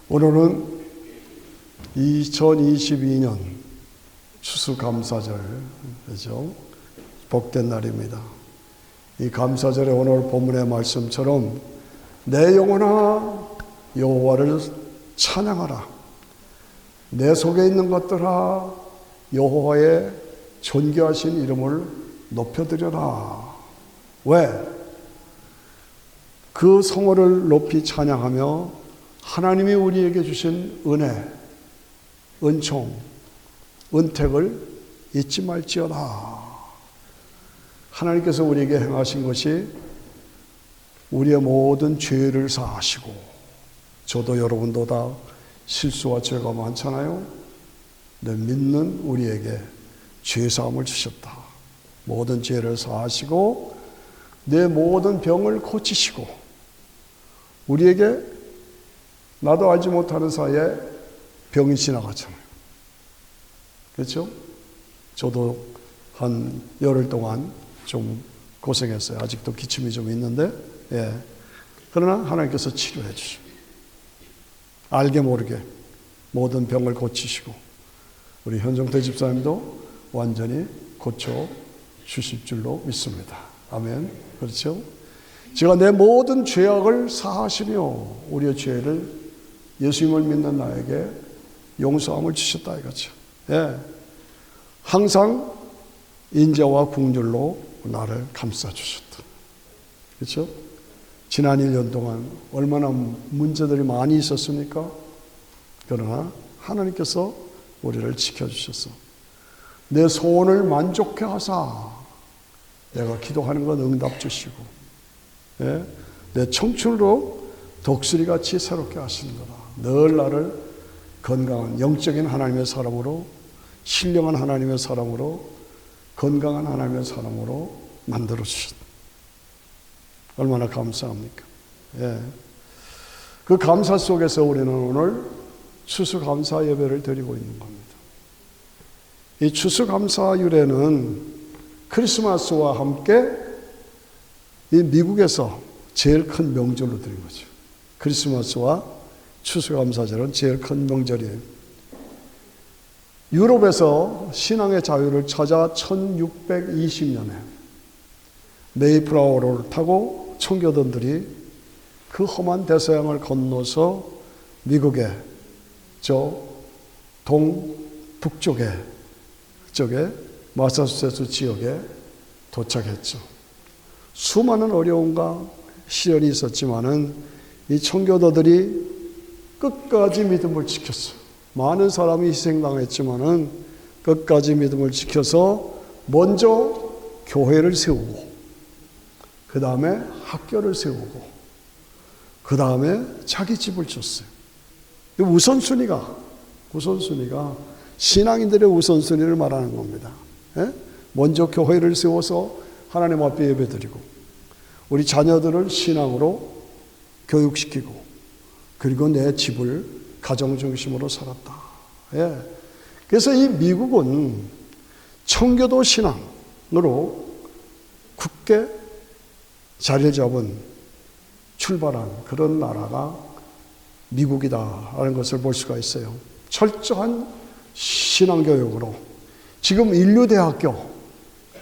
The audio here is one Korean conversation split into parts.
오늘은 2022년 추수감사절이죠. 복된 날입니다. 이 감사절에 오늘 본문의 말씀처럼 내 영혼아 여호와를 찬양하라. 내 속에 있는 것들아 여호와의 존귀하신 이름을 높여드려라. 왜? 그 성호를 높이 찬양하며 하나님이 우리에게 주신 은혜, 은총, 은택을 잊지 말지어다. 하나님께서 우리에게 행하신 것이 우리의 모든 죄를 사하시고, 저도 여러분도 다 실수와 죄가 많잖아요. 근데 믿는 우리에게 죄사함을 주셨다. 모든 죄를 사하시고 내 모든 병을 고치시고, 우리에게 나도 알지 못하는 사이에 병이 지나가잖아요. 그렇죠? 저도 한 열흘 동안 좀 고생했어요. 아직도 기침이 좀 있는데, 그러나 하나님께서 치료해 주시고, 알게 모르게 모든 병을 고치시고, 우리 현정태 집사님도 완전히 고쳐 주실 줄로 믿습니다. 아멘. 그렇죠? 제가 내 모든 죄악을 사하시며 우리의 죄를 예수님을 믿는 나에게 용서함을 주셨다 이거죠. 항상 인자와 긍휼로 나를 감싸 주셨다. 그렇죠? 지난 1년 동안 얼마나 문제들이 많이 있었습니까? 그러나 하나님께서 우리를 지켜주셨어. 내 소원을 만족해 하사 내가 기도하는 건 응답 주시고, 내 청춘으로 독수리같이 새롭게 하시는 거다. 늘 나를 건강한 영적인 하나님의 사람으로, 신령한 하나님의 사람으로, 건강한 하나님의 사람으로 만들어 주셨다. 얼마나 감사합니까? 그 감사 속에서 우리는 오늘 추수감사 예배를 드리고 있는 겁니다. 이 추수감사 유래는 크리스마스와 함께 이 미국에서 제일 큰 명절로 드린 거죠. 크리스마스와 추수감사절은 제일 큰 명절이에요. 유럽에서 신앙의 자유를 찾아 1620년에 메이플라워를 타고 청교도들이 그 험한 대서양을 건너서 미국의 저 북쪽에 마사추세츠 지역에 도착했죠. 수많은 어려움과 시련이 있었지만은 이 청교도들이 끝까지 믿음을 지켰어요. 많은 사람이 희생당했지만은 끝까지 믿음을 지켜서 먼저 교회를 세우고, 그 다음에 학교를 세우고, 그 다음에 자기 집을 줬어요. 우선순위가 신앙인들의 우선순위를 말하는 겁니다. 먼저 교회를 세워서 하나님 앞에 예배드리고, 우리 자녀들을 신앙으로 교육시키고, 그리고 내 집을 가정중심으로 살았다. 그래서 이 미국은 청교도 신앙으로 굳게 자리를 잡은, 출발한 그런 나라가 미국이다라는 것을 볼 수가 있어요. 철저한 신앙교육으로 지금 인류대학교,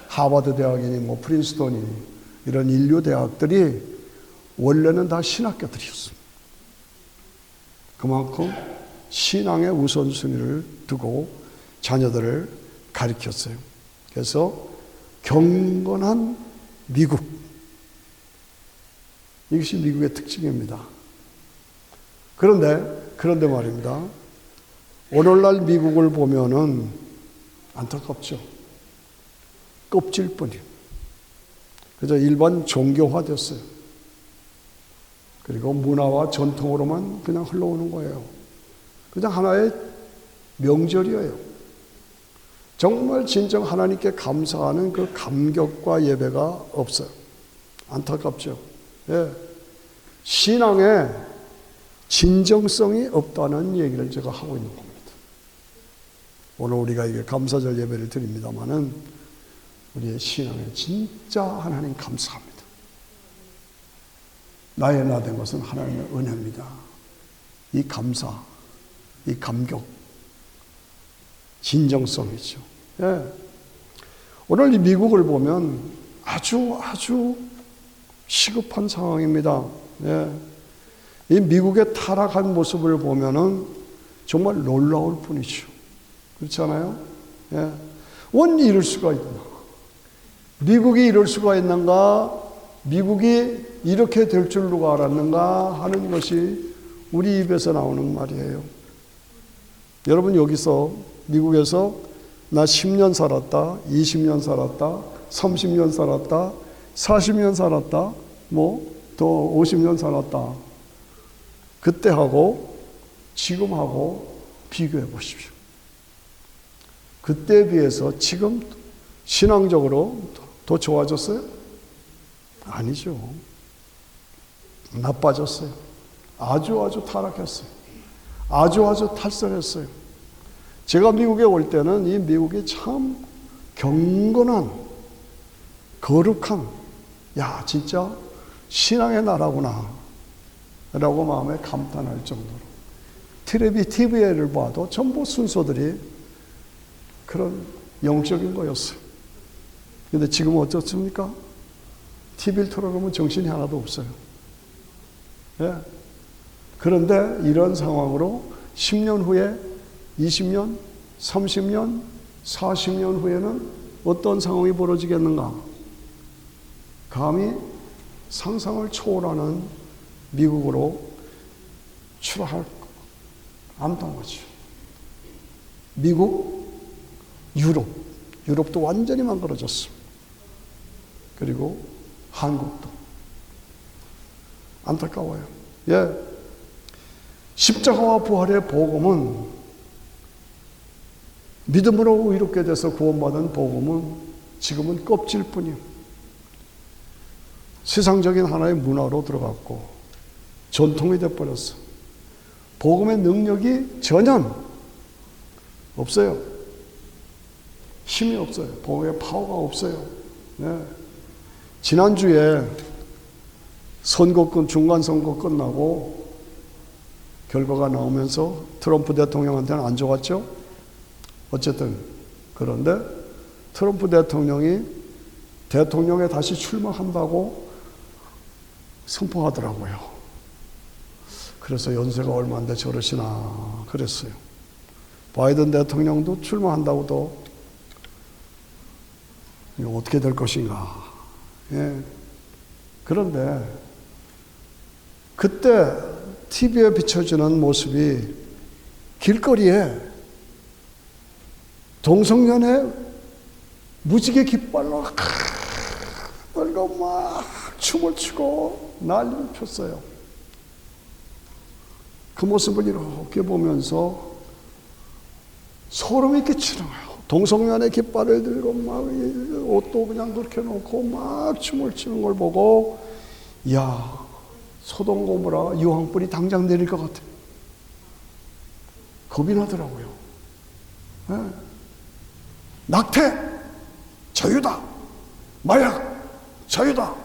하버드 대학이니 프린스턴이니 이런 인류대학들이 원래는 다 신학교들이었습니다. 그만큼 신앙의 우선순위를 두고 자녀들을 가르쳤어요. 그래서 경건한 미국, 이것이 미국의 특징입니다. 그런데 말입니다. 오늘날 미국을 보면은 안타깝죠. 껍질뿐이에요. 그저 일반 종교화됐어요. 그리고 문화와 전통으로만 그냥 흘러오는 거예요. 그냥 하나의 명절이에요. 정말 진정 하나님께 감사하는 그 감격과 예배가 없어요. 안타깝죠. 신앙에 진정성이 없다는 얘기를 제가 하고 있는 겁니다. 오늘 우리가 이게 감사절 예배를 드립니다마는 우리의 신앙에 진짜 하나님 감사합니다. 나의 나 된 것은 하나님의 은혜입니다. 이 감사, 이 감격, 진정성이죠. 예. 오늘 이 미국을 보면 아주 시급한 상황입니다. 예. 이 미국의 타락한 모습을 보면은 정말 놀라울 뿐이죠. 그렇잖아요? 예. 원이 이럴 수가 있나? 미국이 이럴 수가 있는가? 미국이 이렇게 될 줄 누가 알았는가? 하는 것이 우리 입에서 나오는 말이에요. 여러분, 여기서 미국에서 나 10년 살았다, 20년 살았다, 30년 살았다, 40년 살았다, 더 50년 살았다. 그때하고 지금하고 비교해 보십시오. 그때에 비해서 지금 신앙적으로 더 좋아졌어요? 아니죠. 나빠졌어요. 아주 타락했어요. 아주 탈선했어요. 제가 미국에 올 때는 이 미국이 참 경건한, 거룩한, 야, 진짜 신앙의 나라구나 라고 마음에 감탄할 정도로, TV를 봐도 전부 순서들이 그런 영적인 거였어요. 근데 지금은 어떻습니까? TV를 틀어놓으면 정신이 하나도 없어요. 예. 그런데 이런 상황으로 10년 후에, 20년, 30년, 40년 후에는 어떤 상황이 벌어지겠는가? 감히 상상을 초월하는 미국으로 출할 암담하죠. 미국, 유럽도 완전히 망가져졌어. 그리고 한국도 안타까워요. 예, 십자가와 부활의 복음은, 믿음으로 의롭게 돼서 구원받은 복음은 지금은 껍질뿐이에요. 세상적인 하나의 문화로 들어갔고 전통이 돼버렸어. 복음의 능력이 전혀 없어요. 힘이 없어요. 복음의 파워가 없어요. 네. 지난주에 중간 선거 끝나고 결과가 나오면서 트럼프 대통령한테는 안 좋았죠? 어쨌든 그런데 트럼프 대통령이 대통령에 다시 출마한다고 선포하더라고요. 그래서 연세가 얼마인데 저러시나 그랬어요. 바이든 대통령도 출마한다고도 어떻게 될 것인가. 예. 그런데 그때 TV에 비춰지는 모습이 길거리에 동성연애 무지개 깃발로 끌고 막 춤을 추고 난리를 폈어요. 그 모습을 이렇게 보면서 소름이 끼치는 거예요. 동성연애 깃발을 들고 막 옷도 그냥 그렇게 놓고 막 춤을 추는 걸 보고, 이야, 소돔 고모라 유황불이 당장 내릴 것 같아. 겁이 나더라고요. 네. 낙태 자유다, 마약 자유다,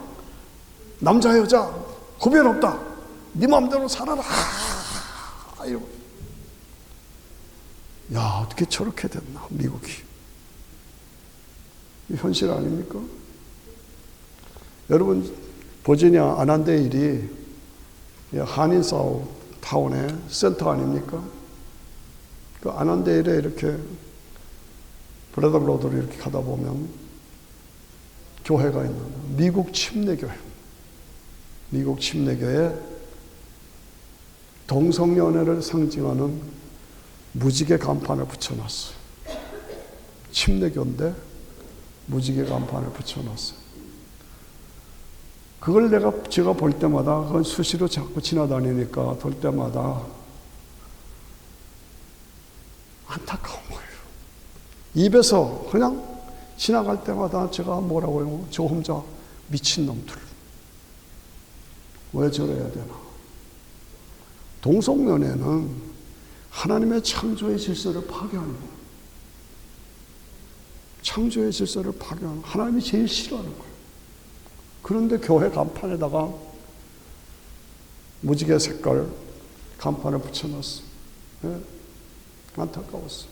남자 여자 구별 없다, 네 마음대로 살아라. 이러고. 야, 어떻게 저렇게 됐나, 미국이. 현실 아닙니까? 여러분, 버지니아 아난데일이 한인사우 타운의 센터 아닙니까? 그 아난데일에 이렇게 브레더 로드를 이렇게 가다 보면 교회가 있는 미국 침례교회. 미국 침례교회에 동성연애를 상징하는 무지개 간판을 붙여놨어요. 침례교인데 무지개 간판을 붙여놨어요. 그걸 제가 볼 때마다, 그건 수시로 자꾸 지나다니니까 볼 때마다 안타까운 거예요. 입에서 그냥 지나갈 때마다 제가 뭐라고 해요? 저 혼자 미친놈들. 왜 저래야 되나? 동성연애는 하나님의 창조의 질서를 파괴하는 거예요. 창조의 질서를 파괴하는, 하나님이 제일 싫어하는 거예요. 그런데 교회 간판에다가 무지개 색깔 간판을 붙여놨어. 예? 안타까웠어.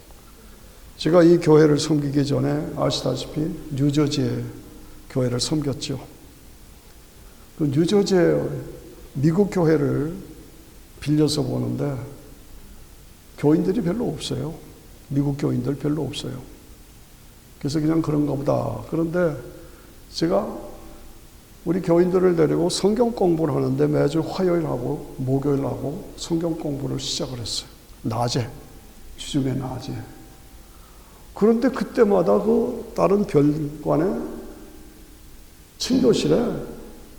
제가 이 교회를 섬기기 전에 아시다시피 뉴저지에 교회를 섬겼죠. 그 뉴저지에 미국 교회를 빌려서 보는데 교인들이 별로 없어요. 미국 교인들 별로 없어요. 그래서 그냥 그런가 보다. 그런데 제가 우리 교인들을 데리고 성경 공부를 하는데 매주 화요일하고 목요일하고 성경 공부를 시작을 했어요. 낮에, 주중에 낮에. 그런데 그때마다 그 다른 별관의 침도실에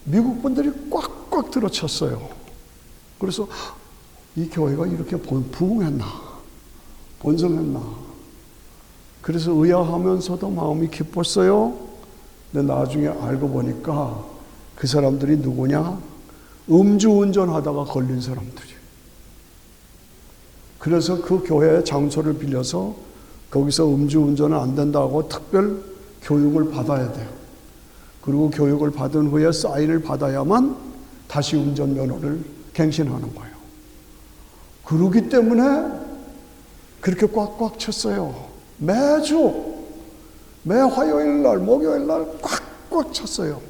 미국 분들이 꽉꽉 들어찼어요. 그래서 이 교회가 이렇게 부흥했나, 번성했나. 그래서 의아하면서도 마음이 기뻤어요. 근데 나중에 알고 보니까 그 사람들이 누구냐? 음주운전하다가 걸린 사람들이에요. 그래서 그 교회의 장소를 빌려서 거기서 음주운전은 안 된다고 특별 교육을 받아야 돼요. 그리고 교육을 받은 후에 사인을 받아야만 다시 운전면허를 갱신하는 거예요. 그러기 때문에 그렇게 꽉꽉 찼어요. 매주 매 화요일날 목요일날 꽉꽉 찼어요.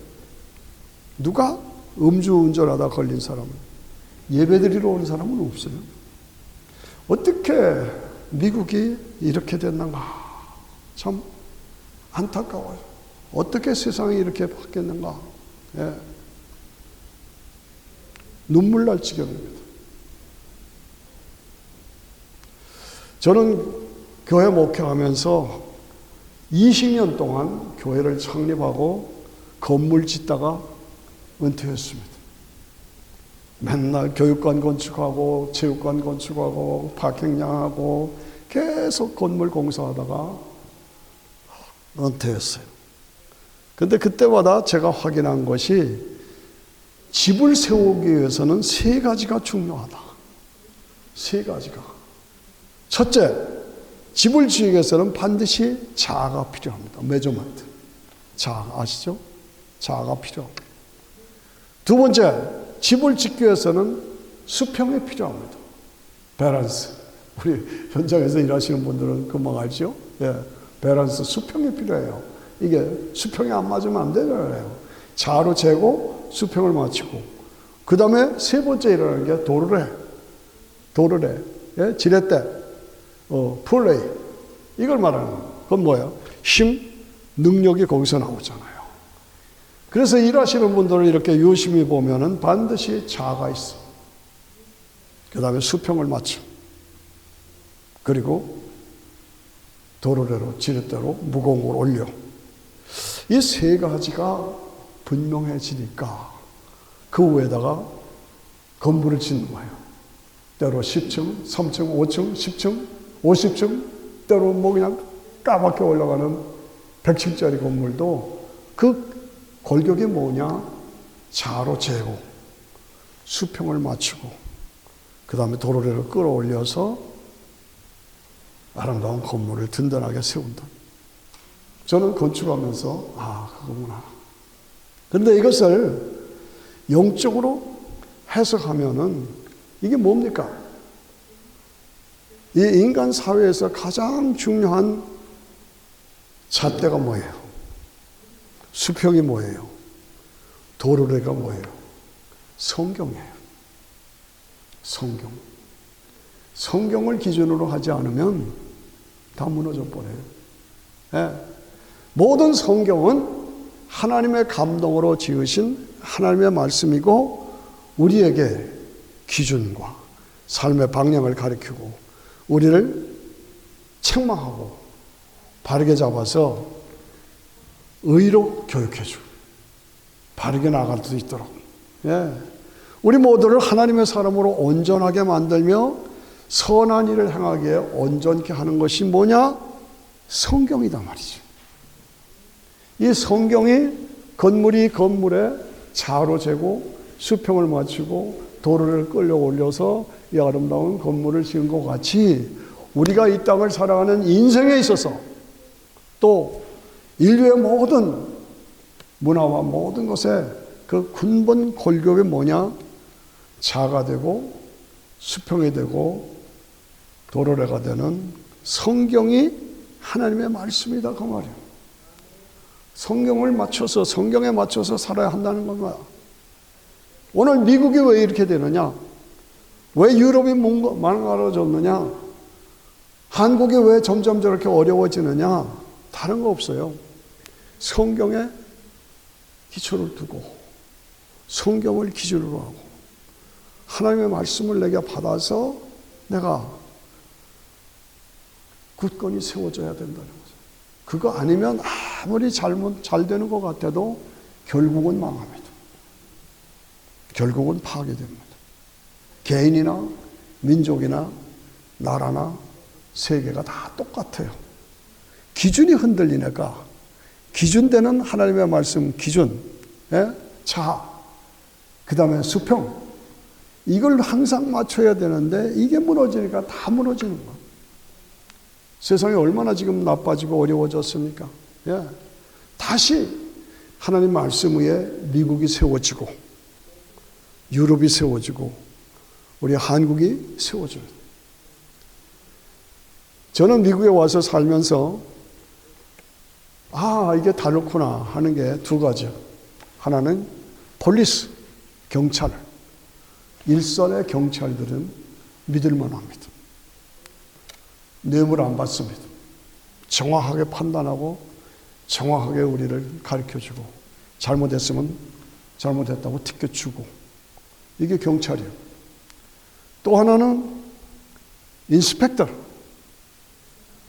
누가? 음주운전하다 걸린 사람은. 예배드리러 오는 사람은 없어요. 어떻게 미국이 이렇게 됐는가? 참 안타까워요. 어떻게 세상이 이렇게 바뀌었는가? 예. 눈물 날 지경입니다. 저는 교회 목회하면서 20년 동안 교회를 창립하고 건물 짓다가 은퇴했습니다. 맨날 교육관 건축하고 체육관 건축하고 파킹량하고 계속 건물 공사하다가 은퇴했어요. 근데 그때마다 제가 확인한 것이 집을 세우기 위해서는 세 가지가 중요하다. 세 가지가. 첫째, 집을 지으기 위해서는 반드시 자아가 필요합니다. 메저먼트. 자아 아시죠? 자아가 필요합니다. 두 번째, 집을 짓기 위해서는 수평이 필요합니다. 밸런스. 우리 현장에서 일하시는 분들은 금방 알죠? 예, 밸런스, 수평이 필요해요. 이게 수평이 안 맞으면 안 되잖아요. 자아로 재고 수평을 맞추고. 그 다음에 세 번째 일어나는 게 도르래. 예? 지렛대. 플레이. 이걸 말하는 거예요. 그건 뭐예요? 힘, 능력이 거기서 나오잖아요. 그래서 일하시는 분들을 이렇게 유심히 보면은 반드시 자아가 있어. 그 다음에 수평을 맞춰. 그리고 도르래로, 지렛대로 무거운 걸 올려. 이 세 가지가 분명해지니까 그 위에다가 건물을 짓는 거예요. 때로 10층, 3층, 5층, 10층, 50층, 때로 뭐 그냥 까맣게 올라가는 100층짜리 건물도 그 골격이 뭐냐? 자로 재고 수평을 맞추고 그 다음에 도로를 끌어올려서 아름다운 건물을 든든하게 세운다. 저는 건축하면서 그거구나. 그런데 이것을 영적으로 해석하면은 이게 뭡니까? 이 인간 사회에서 가장 중요한 잣대가 뭐예요? 수평이 뭐예요? 도르래가 뭐예요? 성경이에요. 성경. 성경을 기준으로 하지 않으면 다 무너져 버려요. 네. 모든 성경은 하나님의 감동으로 지으신 하나님의 말씀이고 우리에게 기준과 삶의 방향을 가리키고 우리를 책망하고 바르게 잡아서 의로 교육해주고 바르게 나갈 수 있도록. 예. 우리 모두를 하나님의 사람으로 온전하게 만들며 선한 일을 행하기에 온전케 하는 것이 뭐냐? 성경이다 말이죠. 이 성경이 건물이 건물에 자로 재고 수평을 맞추고 도로를 끌려 올려서 이 아름다운 건물을 지은 것 같이 우리가 이 땅을 살아가는 인생에 있어서 또 인류의 모든 문화와 모든 것에 그 근본 골격이 뭐냐? 자가 되고 수평이 되고 도로래가 되는 성경이 하나님의 말씀이다 그 말이에요. 성경을 맞춰서 성경에 맞춰서 살아야 한다는 겁니다. 오늘 미국이 왜 이렇게 되느냐? 왜 유럽이 망가져졌느냐? 한국이 왜 점점 저렇게 어려워지느냐? 다른 거 없어요. 성경에 기초를 두고 성경을 기준으로 하고 하나님의 말씀을 내게 받아서 내가 굳건히 세워져야 된다는 거죠. 그거 아니면 아무리 잘 되는 것 같아도 결국은 망합니다. 결국은 파괴됩니다. 개인이나 민족이나 나라나 세계가 다 똑같아요. 기준이 흔들리니까 기준되는 하나님의 말씀 기준, 자, 그 다음에 수평, 이걸 항상 맞춰야 되는데 이게 무너지니까 다 무너지는 거예요. 세상이 얼마나 지금 나빠지고 어려워졌습니까? 다시 하나님 말씀 위에 미국이 세워지고 유럽이 세워지고 우리 한국이 세워져요. 저는 미국에 와서 살면서 이게 다르구나 하는 게 두 가지요. 하나는 폴리스, 경찰. 일선의 경찰들은 믿을만 합니다. 뇌물 안 받습니다. 정확하게 판단하고 정확하게 우리를 가르쳐주고 잘못했으면 잘못했다고 티켓주고 이게 경찰이에요. 또 하나는 인스펙터.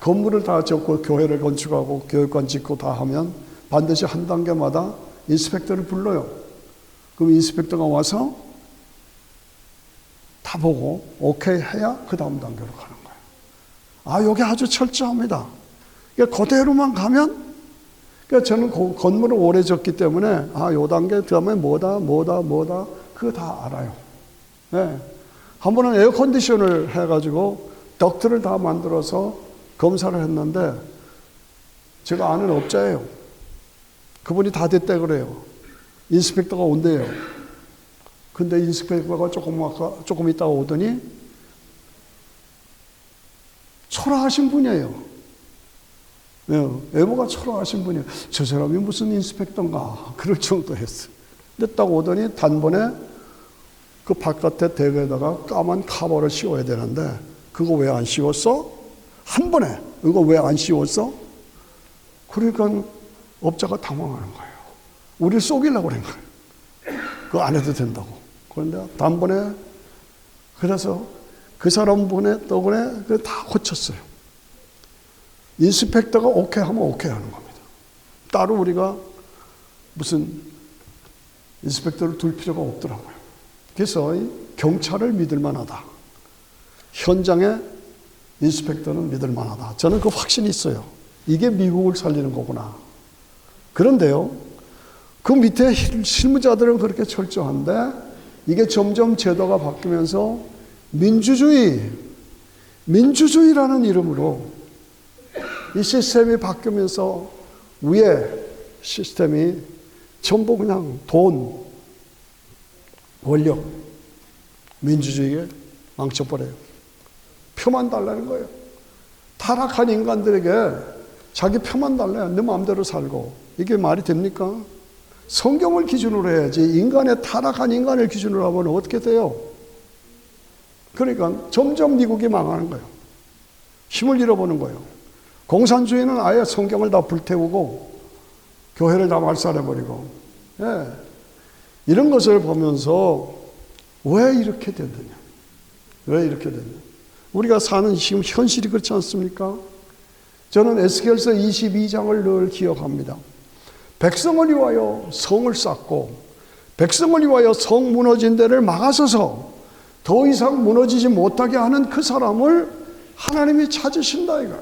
건물을 다 짓고 교회를 건축하고 교육관 짓고 다 하면 반드시 한 단계마다 인스펙터를 불러요. 그럼 인스펙터가 와서 다 보고 오케이 해야 그 다음 단계로 가는 거예요. 여기 아주 철저합니다. 그대로만 가면 저는 건물을 오래 짓기 때문에 요 단계 다음에 뭐다 그거 다 알아요. 한 번은 에어컨디션을 해가지고 덕트를 다 만들어서 검사를 했는데 제가 아는 업자예요. 그분이 다 됐다 그래요. 인스펙터가 온대요. 근데 인스펙터가 조금 있다가 오더니 초라하신 분이에요. 외모가 초라하신 분이에요. 저 사람이 무슨 인스펙터인가 그럴 정도였어요. 근데 딱 오더니 단번에 그 바깥에 대회에다가 까만 카버를 씌워야 되는데 그거 왜 안 씌웠어? 한 번에 이거 왜 안 씌웠어? 그러니까 업자가 당황하는 거예요. 우리를 속이려고 그런 거예요. 그거 안 해도 된다고. 그런데 단번에 그래서 그 사람 덕분에 다 고쳤어요. 인스펙터가 오케이 하면 오케이 하는 겁니다. 따로 우리가 무슨 인스펙터를 둘 필요가 없더라고요. 그래서 경찰을 믿을 만하다. 현장에 인스펙터는 믿을 만하다. 저는 그 확신이 있어요. 이게 미국을 살리는 거구나. 그런데요, 그 밑에 실무자들은 그렇게 철저한데 이게 점점 제도가 바뀌면서 민주주의라는 이름으로 이 시스템이 바뀌면서 위에 시스템이 전부 그냥 돈, 권력, 민주주의에 망쳐버려요. 표만 달라는 거예요. 타락한 인간들에게 자기 표만 달라요. 내 마음대로 살고. 이게 말이 됩니까? 성경을 기준으로 해야지 인간의 타락한 인간을 기준으로 하면 어떻게 돼요? 그러니까 점점 미국이 망하는 거예요. 힘을 잃어보는 거예요. 공산주의는 아예 성경을 다 불태우고 교회를 다 말살해버리고 이런 것을 보면서 왜 이렇게 됐느냐? 왜 이렇게 됐느냐? 우리가 사는 지금 현실이 그렇지 않습니까? 저는 에스겔서 22장을 늘 기억합니다. 백성을 위하여 성을 쌓고 백성을 위하여 성 무너진 데를 막아서서 더 이상 무너지지 못하게 하는 그 사람을 하나님이 찾으신다 이거.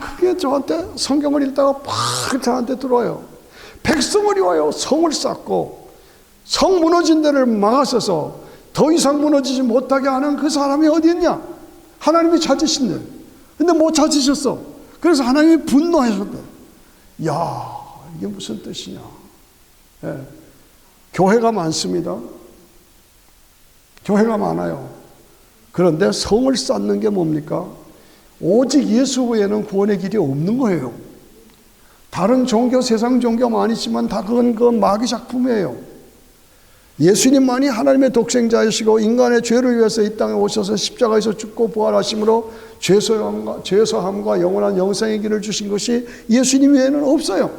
그게 저한테 성경을 읽다가 팍 저한테 들어와요. 백성을 위하여 성을 쌓고 성 무너진 데를 막아서서 더 이상 무너지지 못하게 하는 그 사람이 어디 있냐? 하나님이 찾으신대. 근데 못 찾으셨어. 그래서 하나님이 분노하셨대. 이게 무슨 뜻이냐? 교회가 많습니다. 교회가 많아요. 그런데 성을 쌓는 게 뭡니까? 오직 예수 외에는 구원의 길이 없는 거예요. 다른 종교, 세상 종교 많이 있지만 다 그건 마귀 작품이에요. 예수님만이 하나님의 독생자이시고 인간의 죄를 위해서 이 땅에 오셔서 십자가에서 죽고 부활하심으로 죄사함과 영원한 영생의 길을 주신 것이 예수님 외에는 없어요.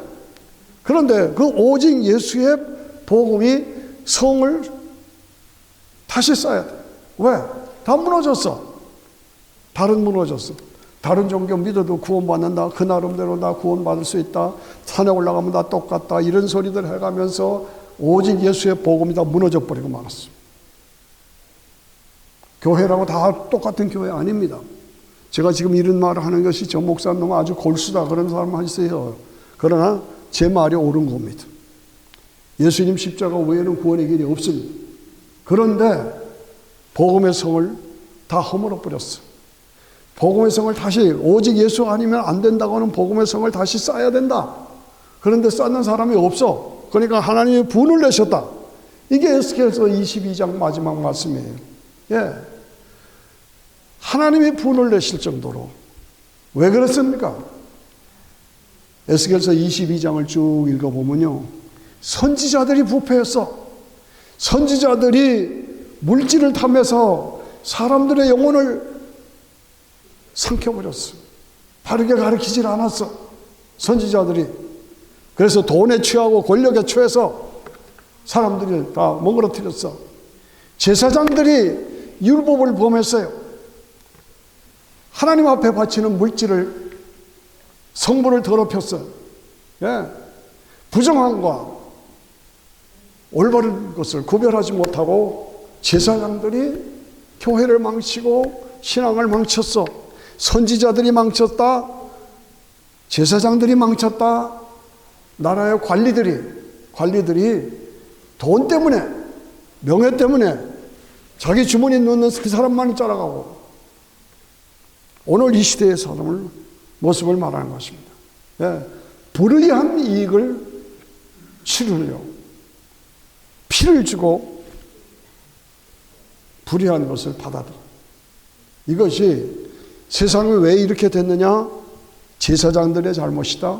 그런데 그 오직 예수의 복음이 성을 다시 쌓아야 돼. 왜? 다 무너졌어. 무너졌어. 다른 종교 믿어도 구원받는다. 그 나름대로 나 구원받을 수 있다. 산에 올라가면 다 똑같다. 이런 소리들 해가면서 오직 예수의 복음이 다 무너져 버리고 말았어. 교회라고 다 똑같은 교회 아닙니다. 제가 지금 이런 말을 하는 것이 저 목사님 아주 골수다 그런 사람 있어요. 그러나 제 말이 옳은 겁니다. 예수님 십자가 외에는 구원의 길이 없습니다. 그런데 복음의 성을 다 허물어 버렸어. 복음의 성을 다시 오직 예수 아니면 안 된다고 하는 복음의 성을 다시 쌓아야 된다. 그런데 쌓는 사람이 없어. 그러니까 하나님이 분을 내셨다. 이게 에스겔서 22장 마지막 말씀이에요. 예. 하나님이 분을 내실 정도로. 왜 그렇습니까? 에스겔서 22장을 쭉 읽어보면요. 선지자들이 부패했어. 선지자들이 물질을 탐해서 사람들의 영혼을 삼켜버렸어. 바르게 가르치질 않았어. 선지자들이. 그래서 돈에 취하고 권력에 취해서 사람들이 다 멍그러뜨렸어. 제사장들이 율법을 범했어요. 하나님 앞에 바치는 물질을 성물을 더럽혔어요. 예. 부정함과 올바른 것을 구별하지 못하고 제사장들이 교회를 망치고 신앙을 망쳤어. 선지자들이 망쳤다. 제사장들이 망쳤다. 나라의 관리들이 돈 때문에, 명예 때문에 자기 주머니에 넣는 그 사람만 따라가고 오늘 이 시대의 사람을 모습을 말하는 것입니다. 예, 불의한 이익을 치르려 피를 주고 불의한 것을 받아들여. 이것이 세상이 왜 이렇게 됐느냐? 제사장들의 잘못이다.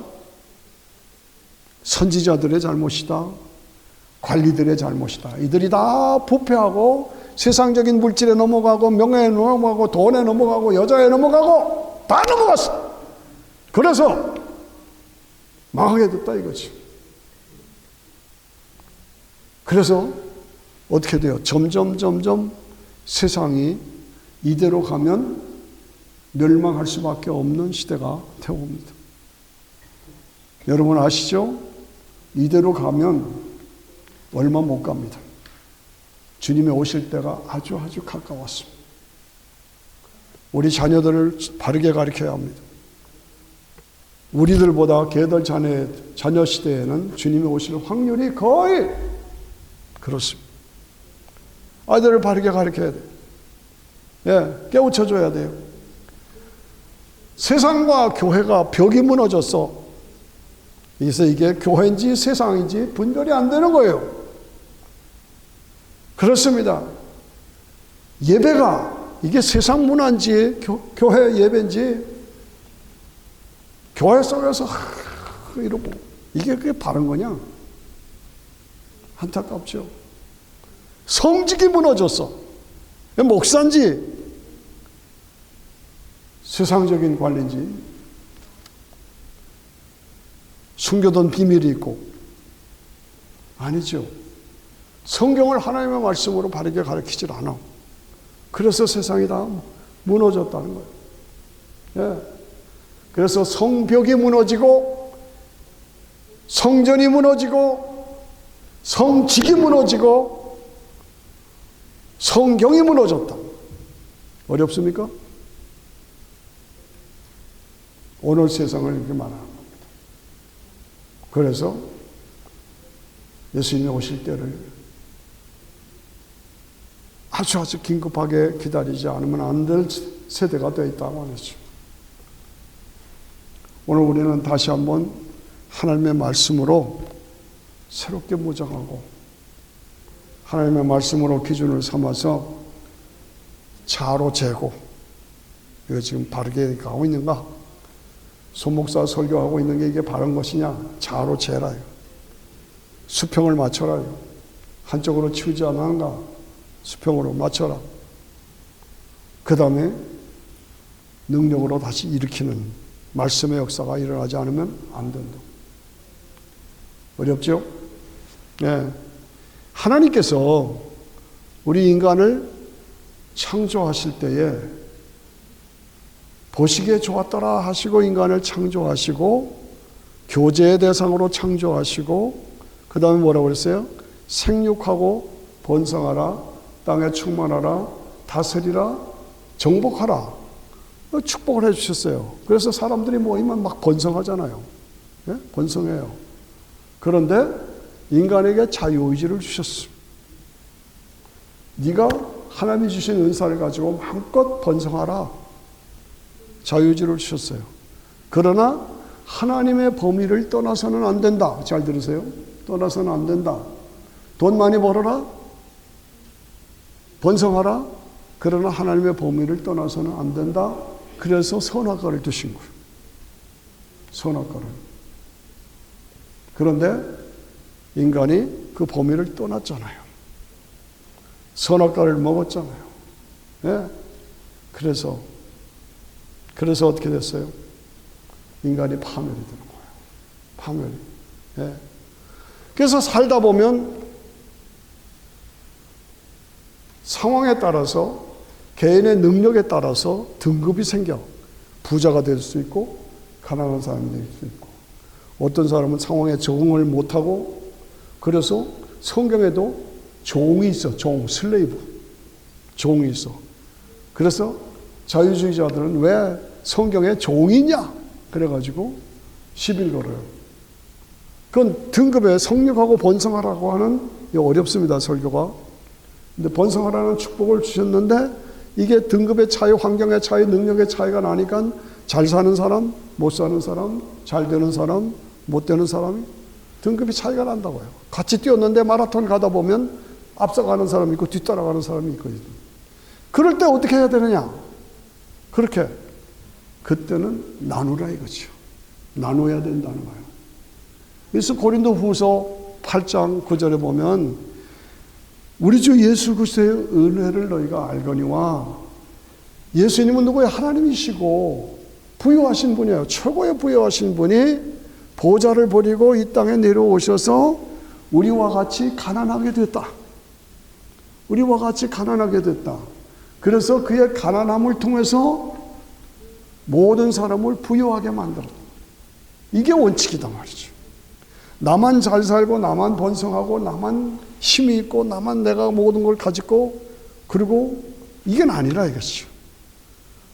선지자들의 잘못이다. 관리들의 잘못이다. 이들이 다 부패하고 세상적인 물질에 넘어가고 명예에 넘어가고 돈에 넘어가고 여자에 넘어가고 다 넘어갔어. 그래서 망하게 됐다 이거지. 그래서 어떻게 돼요? 점점 세상이 이대로 가면 멸망할 수밖에 없는 시대가 되어옵니다. 여러분 아시죠? 이대로 가면 얼마 못 갑니다. 주님이 오실 때가 아주 가까웠습니다. 우리 자녀들을 바르게 가르쳐야 합니다. 우리들보다 걔들 자녀 시대에는 주님이 오실 확률이 거의 그렇습니다. 아이들을 바르게 가르쳐야 돼요. 예, 깨우쳐줘야 돼요. 세상과 교회가 벽이 무너졌어. 그래서 이게 교회인지 세상인지 분별이 안 되는 거예요. 그렇습니다. 예배가 이게 세상 문화인지 교회 예배인지 교회 속에서 이러고 이게 그게 바른 거냐? 안타깝죠. 성직이 무너졌어. 목사인지 세상적인 관리인지 숨겨둔 비밀이 있고 아니죠. 성경을 하나님의 말씀으로 바르게 가르치질 않아. 그래서 세상이 다 무너졌다는 거예요. 예. 그래서 성벽이 무너지고 성전이 무너지고 성직이 무너지고 성경이 무너졌다. 어렵습니까? 오늘 세상을 이렇게 말하는 겁니다. 그래서 예수님이 오실 때를 아주 긴급하게 기다리지 않으면 안 될 세대가 되어 있다고 말했죠. 오늘 우리는 다시 한번 하나님의 말씀으로 새롭게 무장하고 하나님의 말씀으로 기준을 삼아서 자로 재고, 이거 지금 바르게 가고 있는가? 손목사 설교하고 있는 게 이게 바른 것이냐? 자로 재라. 수평을 맞춰라. 한쪽으로 치우지 않는가? 수평으로 맞춰라. 그 다음에 능력으로 다시 일으키는 말씀의 역사가 일어나지 않으면 안 된다. 어렵죠? 네. 하나님께서 우리 인간을 창조하실 때에 보시기에 좋았더라 하시고 인간을 창조하시고 교제의 대상으로 창조하시고 그 다음에 뭐라고 그랬어요? 생육하고 번성하라, 땅에 충만하라, 다스리라, 정복하라. 축복을 해주셨어요. 그래서 사람들이 모이면 막 번성하잖아요. 네? 번성해요. 그런데 인간에게 자유의지를 주셨습니다. 네가 하나님이 주신 은사를 가지고 마음껏 번성하라. 자유의지를 주셨어요. 그러나 하나님의 범위를 떠나서는 안 된다. 잘 들으세요. 떠나서는 안 된다. 돈 많이 벌어라. 번성하라. 그러나 하나님의 범위를 떠나서는 안 된다. 그래서 선악과를 드신 거예요. 선악과를. 그런데 인간이 그 범위를 떠났잖아요. 선악과를 먹었잖아요. 예? 그래서 어떻게 됐어요? 인간이 파멸이 되는 거예요. 파멸이. 예? 그래서 살다 보면 상황에 따라서 개인의 능력에 따라서 등급이 생겨. 부자가 될 수 있고 가난한 사람이 될 수 있고 어떤 사람은 상황에 적응을 못하고 그래서 성경에도 종이 있어. 종, 슬레이브. 종이 있어. 그래서 자유주의자들은 왜 성경에 종이 있냐? 그래가지고 시비를 걸어요. 그건 등급에 성육하고 번성하라고 하는 어렵습니다. 설교가. 근데 번성하라는 축복을 주셨는데 이게 등급의 차이, 환경의 차이, 능력의 차이가 나니까 잘 사는 사람, 못 사는 사람, 잘 되는 사람, 못 되는 사람이 등급이 차이가 난다고요. 같이 뛰었는데 마라톤 가다 보면 앞서가는 사람이 있고 뒤따라가는 사람이 있거든요. 그럴 때 어떻게 해야 되느냐? 그렇게 그때는 나누라 이거죠. 나눠야 된다는 거예요. 그래서 고린도 후서 8장 9절에 보면 우리 주 예수 그리스도의 은혜를 너희가 알거니와 예수님은 누구예요? 하나님이시고 부유하신 분이에요. 최고의 부유하신 분이 보좌를 버리고 이 땅에 내려오셔서 우리와 같이 가난하게 됐다. 우리와 같이 가난하게 됐다. 그래서 그의 가난함을 통해서 모든 사람을 부유하게 만들었다. 이게 원칙이다 말이죠. 나만 잘 살고 나만 번성하고 나만 힘이 있고 나만 내가 모든 걸 가지고 그리고 이게 아니라 이것이죠.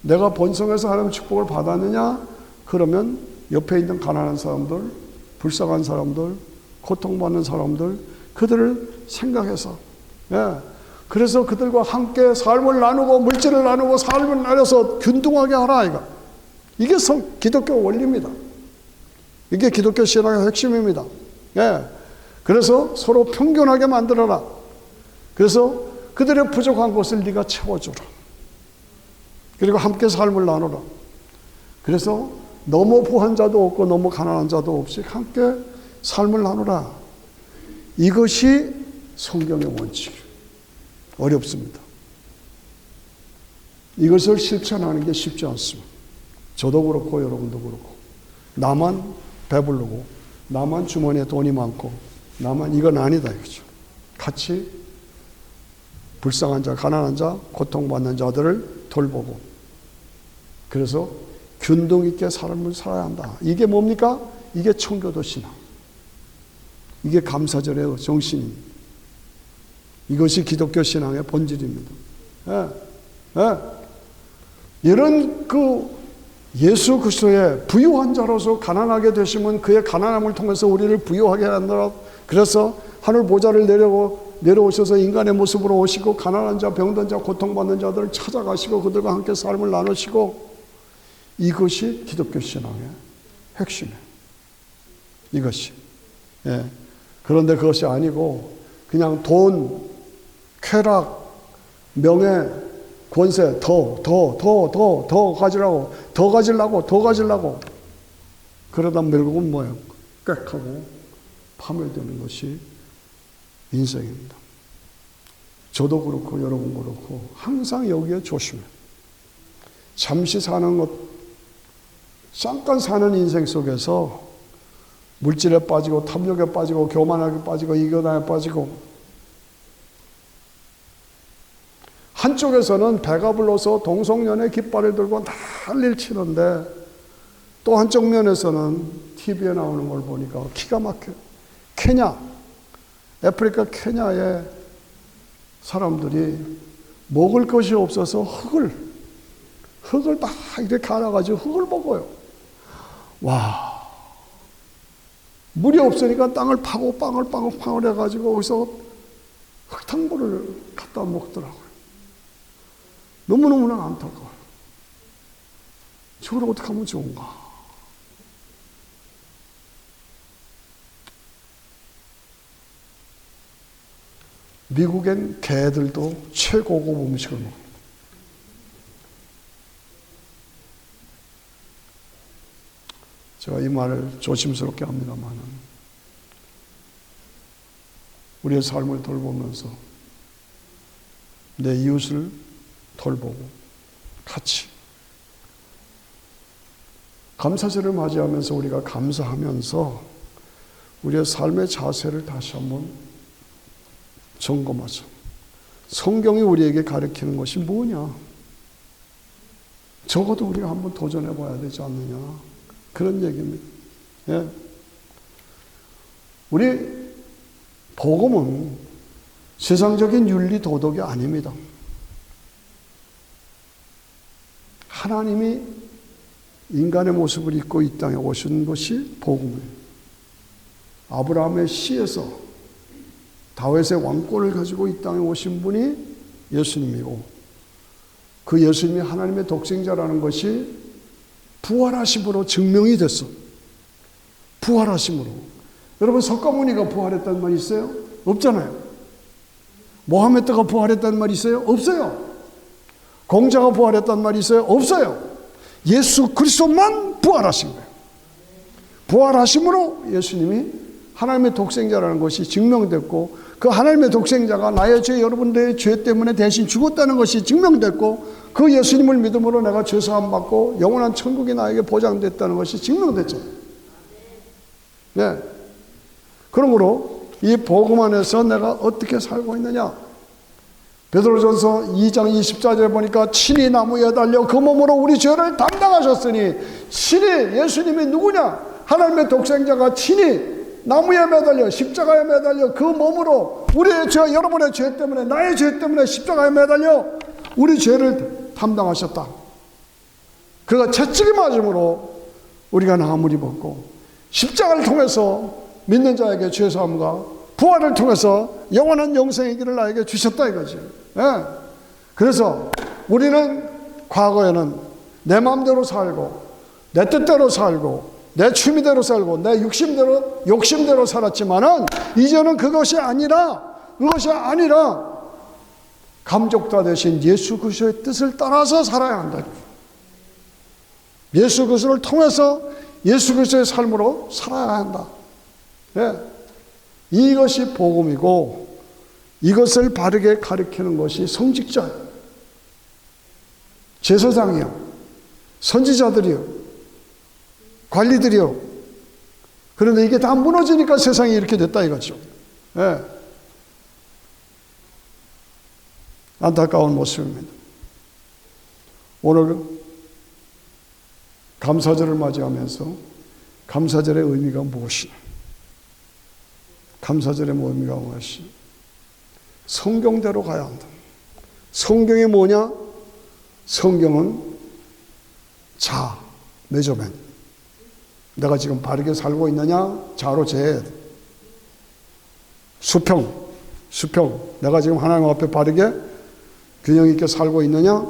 내가 번성해서 하나님의 축복을 받았느냐? 그러면 옆에 있는 가난한 사람들, 불쌍한 사람들, 고통받는 사람들 그들을 생각해서 그래서 그들과 함께 삶을 나누고 물질을 나누고 삶을 나눠서 균등하게 하라. 이게 기독교 원리입니다. 이게 기독교 신앙의 핵심입니다. 그래서 서로 평균하게 만들어라. 그래서 그들의 부족한 것을 네가 채워주라. 그리고 함께 삶을 나누라. 그래서 너무 부한 자도 없고 너무 가난한 자도 없이 함께 삶을 나누라. 이것이 성경의 원칙이에요. 어렵습니다. 이것을 실천하는 게 쉽지 않습니다. 저도 그렇고 여러분도 그렇고 나만 배부르고 나만 주머니에 돈이 많고 나만 이건 아니다 이거죠. 같이 불쌍한 자, 가난한 자, 고통받는 자들을 돌보고 그래서 균등 있게 삶을 살아야 한다. 이게 뭡니까? 이게 청교도 신앙. 이게 감사절의 정신입니다. 이것이 기독교 신앙의 본질입니다. 이런 예수 그리스도의 부유한 자로서 가난하게 되시면 그의 가난함을 통해서 우리를 부유하게 한다. 그래서 하늘 보좌를 내려오셔서 인간의 모습으로 오시고 가난한 자, 병든 자, 고통받는 자들을 찾아가시고 그들과 함께 삶을 나누시고 이것이 기독교 신앙의 핵심이에요. 이것이. 그런데 그것이 아니고 그냥 돈, 쾌락, 명예, 권세, 더 가지려고, 더 가지려고. 그러다 결국은 뭐예요? 꽥하고 파멸되는 것이 인생입니다. 저도 그렇고 여러분 그렇고 항상 여기에 조심해요. 잠시 사는 것, 잠깐 사는 인생 속에서 물질에 빠지고 탐욕에 빠지고 교만하게 빠지고 이견에 빠지고 한쪽에서는 배가 불러서 동성연애 깃발을 들고 난리를 치는데 또 한쪽 면에서는 TV에 나오는 걸 보니까 기가 막혀요. 아프리카 케냐의 사람들이 먹을 것이 없어서 흙을 다 이렇게 갈아가지고 흙을 먹어요. 와, 물이 없으니까 땅을 파고 빵을 해가지고 거기서 흙탕물을 갖다 먹더라고요. 너무너무나 안타까워요. 저걸 어떻게 하면 좋은가? 미국엔 개들도 최고급 음식을 먹어요. 제가 이 말을 조심스럽게 합니다만 우리의 삶을 돌보면서 내 이웃을 돌보고 같이 감사절을 맞이하면서 우리가 감사하면서 우리의 삶의 자세를 다시 한번 점검하자. 성경이 우리에게 가르치는 것이 뭐냐? 적어도 우리가 한번 도전해 봐야 되지 않느냐? 그런 얘기입니다. 예. 우리 복음은 세상적인 윤리 도덕이 아닙니다. 하나님이 인간의 모습을 입고 이 땅에 오신 것이 복음이에요. 아브라함의 씨에서 다윗의 왕권을 가지고 이 땅에 오신 분이 예수님이고 그 예수님이 하나님의 독생자라는 것이 부활하심으로 증명이 됐어. 부활하심으로. 여러분 석가모니가 부활했다는 말 있어요? 없잖아요. 모하메드가 부활했다는 말 있어요? 없어요. 공자가 부활했다는 말이 있어요? 없어요. 예수 그리스도만 부활하신 거예요. 부활하심으로 예수님이 하나님의 독생자라는 것이 증명됐고 그 하나님의 독생자가 나의 죄 여러분들의 죄 때문에 대신 죽었다는 것이 증명됐고 그 예수님을 믿음으로 내가 죄사함 받고 영원한 천국이 나에게 보장됐다는 것이 증명됐죠. 네. 그러므로 이 복음 안에서 내가 어떻게 살고 있느냐? 베드로전서 2장 24절에 보니까 친히 나무에 달려 그 몸으로 우리 죄를 담당하셨으니 친히 예수님이 누구냐? 하나님의 독생자가 친히 나무에 매달려 십자가에 매달려 그 몸으로 우리의 죄 여러분의 죄 때문에 나의 죄 때문에 십자가에 매달려 우리 죄를 담당하셨다. 그가 채찍이 맞음으로 우리가 나음을 입었고 십자가를 통해서 믿는 자에게 죄사함과 부활을 통해서 영원한 영생의 길을 나에게 주셨다 이거지. 네. 그래서 우리는 과거에는 내 마음대로 살고 내 뜻대로 살고 내 취미대로 살고 내 욕심대로 살았지만은 이제는 그것이 아니라 감족자 되신 예수 그리스도의 뜻을 따라서 살아야 한다. 예수 그리스도를 통해서 예수 그리스도의 삶으로 살아야 한다. 네. 이것이 복음이고 이것을 바르게 가르치는 것이 성직자예요. 제사장이요. 선지자들이요. 관리들이요. 그런데 이게 다 무너지니까 세상이 이렇게 됐다 이거죠. 네. 안타까운 모습입니다. 오늘 감사절을 맞이하면서 감사절의 의미가 무엇이냐? 감사절의 의미가 무엇이냐? 성경대로 가야 한다. 성경이 뭐냐? 성경은 자, 메저맨. 내가 지금 바르게 살고 있느냐? 자로 재야 돼. 수평. 내가 지금 하나님 앞에 바르게 균형 있게 살고 있느냐?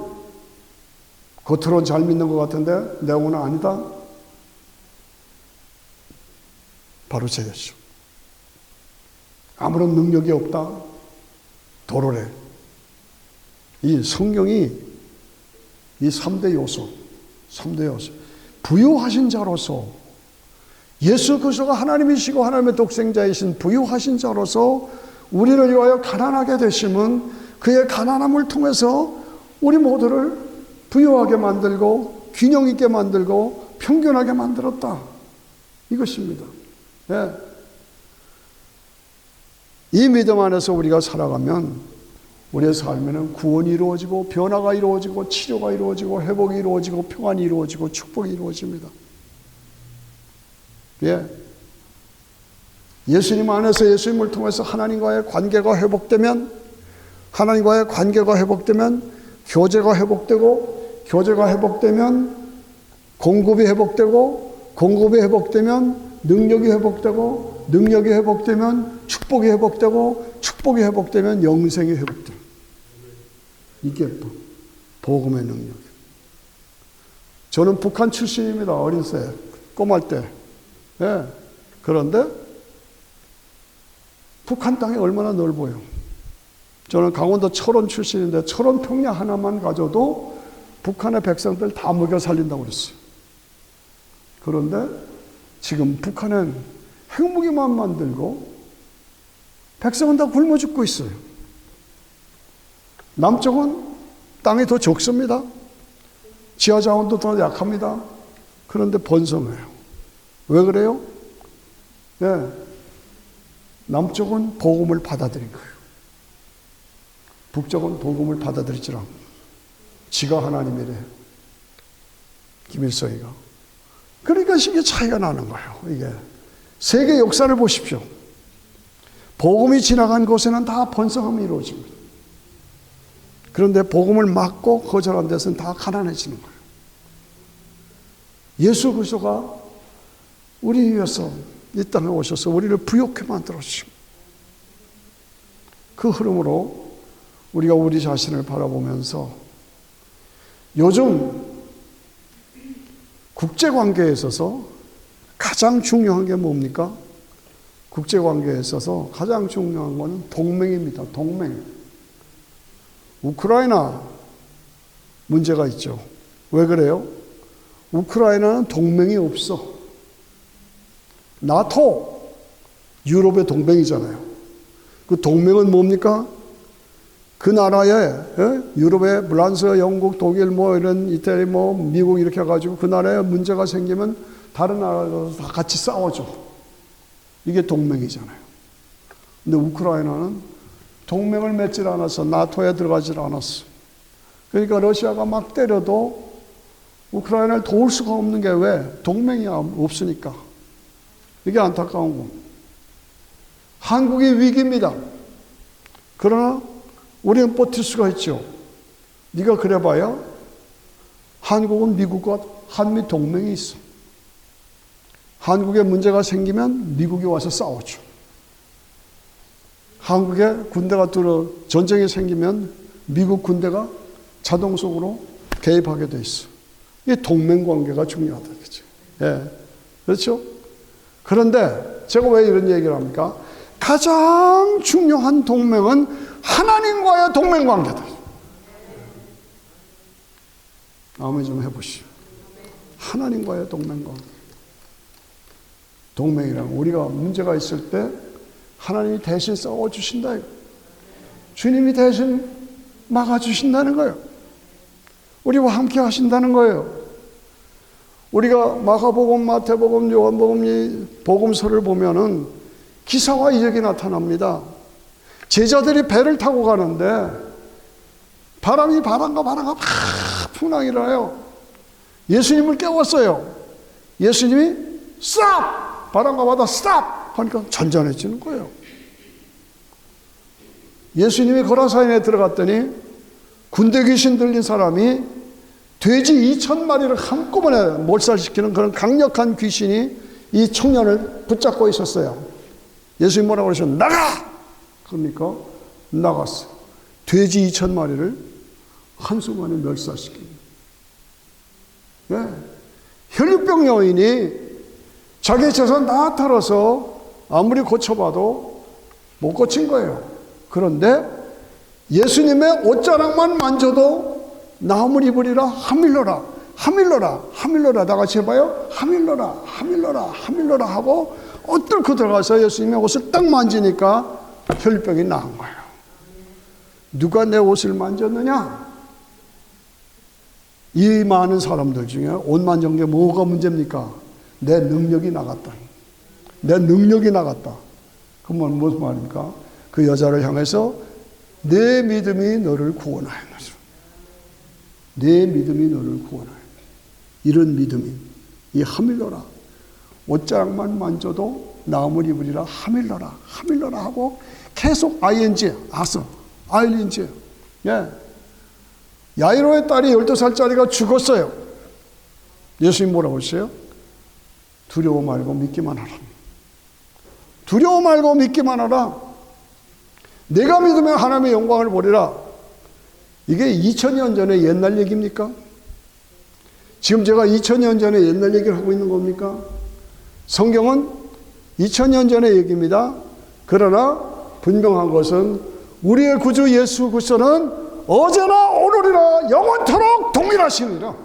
겉으로는 잘 믿는 것 같은데 내용은 아니다. 바로 재야죠. 아무런 능력이 없다. 도로래. 이 성경이 이 3대 요소, 3대 요소. 부유하신 자로서, 예수 그리스도가 하나님이시고 하나님의 독생자이신 부유하신 자로서 우리를 위하여 가난하게 되심은 그의 가난함을 통해서 우리 모두를 부유하게 만들고 균형 있게 만들고 평균하게 만들었다. 이것입니다. 예. 이 믿음 안에서 우리가 살아가면 우리의 삶에는 구원이 이루어지고 변화가 이루어지고 치료가 이루어지고 회복이 이루어지고 평안이 이루어지고 축복이 이루어집니다. 예. 예수님 안에서 예수님을 통해서 하나님과의 관계가 회복되면 교제가 회복되고 교제가 회복되면 공급이 회복되면 능력이 회복되고 능력이 회복되면 축복이 회복되고 축복이 회복되면 영생이 회복돼요. 이게 복음의 능력. 저는 북한 출신입니다. 어린 때, 꼬말 때. 예. 그런데 북한 땅이 얼마나 넓어요. 저는 강원도 철원 출신인데 철원 평야 하나만 가져도 북한의 백성들 다 먹여 살린다고 그랬어요. 그런데 지금 북한은 핵무기만 만들고 백성은 다 굶어 죽고 있어요. 남쪽은 땅이 더 적습니다. 지하 자원도 더 약합니다. 그런데 번성해요. 왜 그래요? 네. 남쪽은 복음을 받아들인 거예요. 북쪽은 복음을 받아들이지 않고 지가 하나님이래. 김일성이가. 그러니까 이게 차이가 나는 거예요. 이게 세계 역사를 보십시오. 복음이 지나간 곳에는 다 번성함이 이루어집니다. 그런데 복음을 막고 거절한 데서는 다 가난해지는 거예요. 예수 그리스도가 우리 위해서 이 땅에 오셔서 우리를 부욕해 만들어 주시고 그 흐름으로 우리가 우리 자신을 바라보면서 요즘 국제관계에 있어서 가장 중요한 게 뭡니까? 국제관계에 있어서 가장 중요한 것은 동맹입니다. 동맹. 우크라이나 문제가 있죠. 왜 그래요? 우크라이나는 동맹이 없어. 나토, 유럽의 동맹이잖아요. 그 동맹은 뭡니까? 그 나라에, 유럽의 프랑스, 영국, 독일, 이런 이태리, 미국 이렇게 해가지고 그 나라에 문제가 생기면 다른 나라도 다 같이 싸워줘. 이게 동맹이잖아요. 근데 우크라이나는 동맹을 맺질 않았어. 나토에 들어가질 않았어. 그러니까 러시아가 막 때려도 우크라이나를 도울 수가 없는 게 왜? 동맹이 없으니까. 이게 안타까운 겁니다. 한국이 위기입니다. 그러나 우리는 버틸 수가 있죠. 네가 그래봐야 한국은 미국과 한미 동맹이 있어. 한국에 문제가 생기면 미국이 와서 싸워줘. 한국에 군대가 전쟁이 생기면 미국 군대가 자동적으로 개입하게 돼 있어. 이 동맹 관계가 중요하다. 그렇죠? 예. 그렇죠? 그런데 제가 왜 이런 얘기를 합니까? 가장 중요한 동맹은 하나님과의 동맹 관계다. 아멘 좀 해보시오. 하나님과의 동맹 관계. 동맹이란 우리가 문제가 있을 때 하나님이 대신 싸워주신다. 주님이 대신 막아주신다는 거예요. 우리와 함께 하신다는 거예요. 우리가 마가복음, 마태복음, 요한복음 이 복음서를 보면은 기사와 이적이 나타납니다. 제자들이 배를 타고 가는데 바람과 막 풍랑이 나요. 예수님을 깨웠어요. 예수님이 스탑! 바람과 바다 스탑! 하니까 잔잔해지는 거예요. 예수님이 거라사인에 들어갔더니 군대 귀신 들린 사람이 돼지 2,000마리를 한꺼번에 몰살시키는 그런 강력한 귀신이 이 청년을 붙잡고 있었어요. 예수님 뭐라고 그러셨어요? 나가! 그러니까 나갔어요. 돼지 2,000마리를 한순간에 멸살시킵니다. 네. 혈류병 여인이 자기 재산 다 털어서 아무리 고쳐봐도 못 고친 거예요. 그런데 예수님의 옷자락만 만져도 나음을 입으리라 하밀러라 하밀러라 하밀러라. 다 같이 해봐요. 하밀러라 하밀러라 하밀러라 하고 엎드려 들어가서 예수님의 옷을 딱 만지니까 혈병이 나은 거예요. 누가 내 옷을 만졌느냐? 이 많은 사람들 중에 옷 만진 게 뭐가 문제입니까? 내 능력이 나갔다. 내 능력이 나갔다. 그건 무슨 말입니까? 그 여자를 향해서 내 믿음이 너를 구원하였노라. 내 믿음이 너를 구원하였노라. 이런 믿음이 이 하밀러라. 옷자락만 만져도 나음을 입으리라 하밀러라 하밀러라 하고 계속 ing 아서 아일린지. 예. 야이로의 딸이 12살짜리가 죽었어요. 예수님 뭐라고 했어요? 두려워 말고 믿기만 하라. 두려워 말고 믿기만 하라. 내가 믿으면 하나님의 영광을 보리라. 이게 2000년 전의 옛날 얘기입니까? 지금 제가 2000년 전의 옛날 얘기를 하고 있는 겁니까? 성경은 2000년 전의 얘기입니다. 그러나 분명한 것은 우리의 구주 예수 그리스도는 어제나 오늘이나 영원토록 동일하시니라.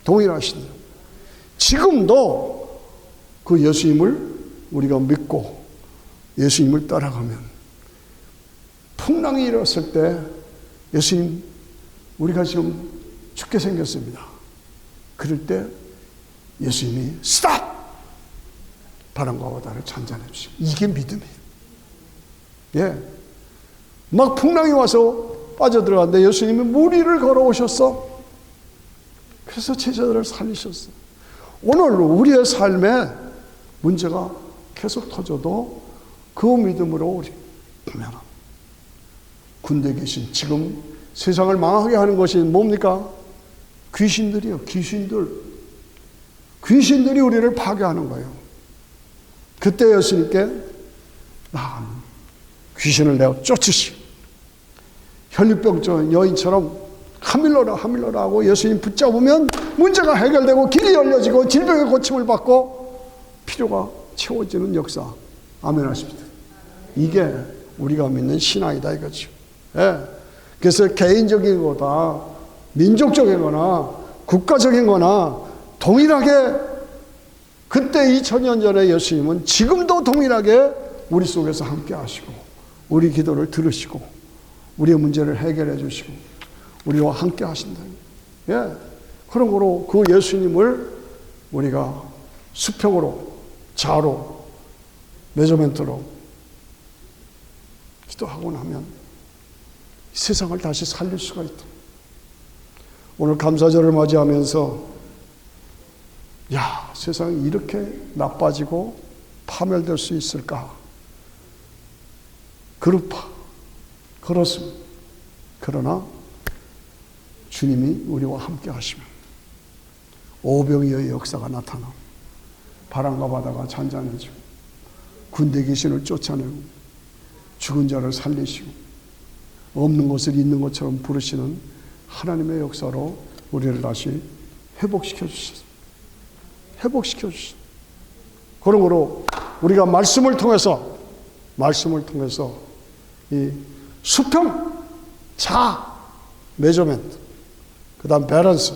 동일하시니라. 지금도 그 예수님을 우리가 믿고 예수님을 따라가면 풍랑이 일었을 때 예수님 우리가 지금 죽게 생겼습니다. 그럴 때 예수님이 스탑! 바람과 바다를 잔잔해 주시고 이게 믿음이에요. 예. 막 풍랑이 와서 빠져들어갔는데 예수님이 물 위를 걸어오셨어. 그래서 제자들을 살리셨어. 오늘 우리의 삶에 문제가 계속 터져도 그 믿음으로 우리 보면 군대에 계신 지금 세상을 망하게 하는 것이 뭡니까? 귀신들이요. 귀신들이 우리를 파괴하는 거예요. 그때 예수님께 귀신을 내어 쫓으시고 혈류병 여인처럼 하밀러라 하밀러라 하고 예수님 붙잡으면 문제가 해결되고 길이 열려지고 질병의 고침을 받고 필요가 채워지는 역사. 아멘 하십니다. 이게 우리가 믿는 신앙이다 이거죠. 예. 그래서 개인적인 거다 민족적인 거나 국가적인 거나 동일하게 그때 2000년 전에 예수님은 지금도 동일하게 우리 속에서 함께 하시고 우리 기도를 들으시고 우리의 문제를 해결해 주시고 우리와 함께 하신다. 예. 그런 거로 그 예수님을 우리가 수평으로 자로 메저멘트로 기도하고 나면 세상을 다시 살릴 수가 있다. 오늘 감사절을 맞이하면서 세상이 이렇게 나빠지고 파멸될 수 있을까? 그렇습니다. 그러나 주님이 우리와 함께 하시면 오병이어의 역사가 나타나 바람과 바다가 잔잔해지고 군대 귀신을 쫓아내고 죽은 자를 살리시고 없는 것을 있는 것처럼 부르시는 하나님의 역사로 우리를 다시 회복시켜 주셨습니다. 그런 거로 우리가 말씀을 통해서 이 수평, 메저멘트, 그 다음 밸런스,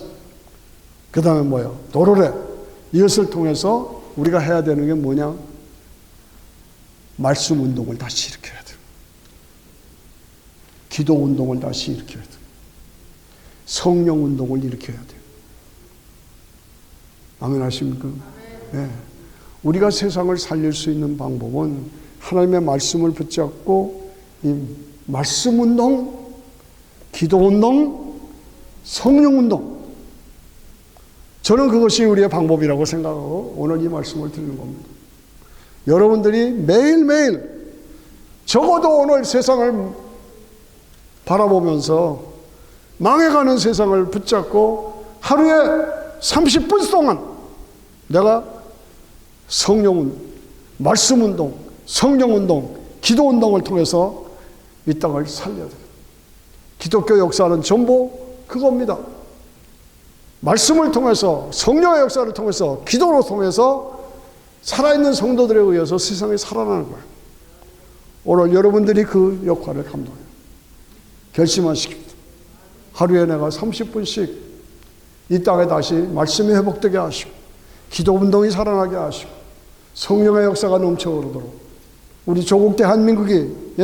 그 다음에 도르래, 이것을 통해서 우리가 해야 되는 게 뭐냐? 말씀 운동을 다시 일으켜야 돼요. 기도 운동을 다시 일으켜야 돼요. 성령 운동을 일으켜야 돼요. 아멘 하십니까? 네. 우리가 세상을 살릴 수 있는 방법은 하나님의 말씀을 붙잡고 이 말씀 운동, 기도 운동, 성령 운동. 저는 그것이 우리의 방법이라고 생각하고 오늘 이 말씀을 드리는 겁니다. 여러분들이 매일매일 적어도 오늘 세상을 바라보면서 망해가는 세상을 붙잡고 하루에 30분 동안 내가 성령운, 말씀운동, 성령운동, 기도운동을 통해서 이 땅을 살려야 돼요. 기독교 역사는 전부 그겁니다. 말씀을 통해서, 성령의 역사를 통해서, 기도로 통해서 살아있는 성도들에 의해서 세상이 살아나는 거예요. 오늘 여러분들이 그 역할을 감당해요. 결심하시기 바랍니다. 하루에 내가 30분씩 이 땅에 다시 말씀이 회복되게 하시고 기도 운동이 살아나게 하시고 성령의 역사가 넘쳐 흐르도록 우리 조국 대한민국이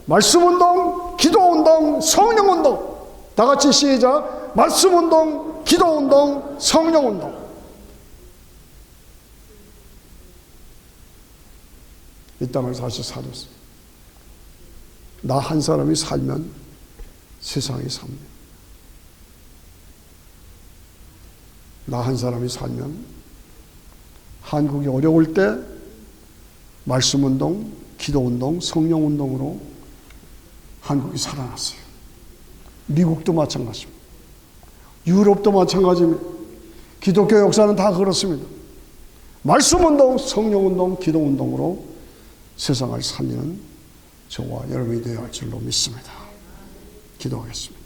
말씀 운동, 기도 운동, 성령 운동 다 같이 시작. 말씀 운동, 기도 운동, 성령 운동. 이 땅을 다시 살렸어요. 나 한 사람이 살면 세상이 삽니다. 나 한 사람이 살면 한국이 어려울 때 말씀 운동, 기도 운동, 성령 운동으로 한국이 살아났어요. 미국도 마찬가지입니다. 유럽도 마찬가지입니다. 기독교 역사는 다 그렇습니다. 말씀 운동, 성령 운동, 기도 운동으로 세상을 살리는 저와 여러분이 되어야 할 줄로 믿습니다. 기도하겠습니다.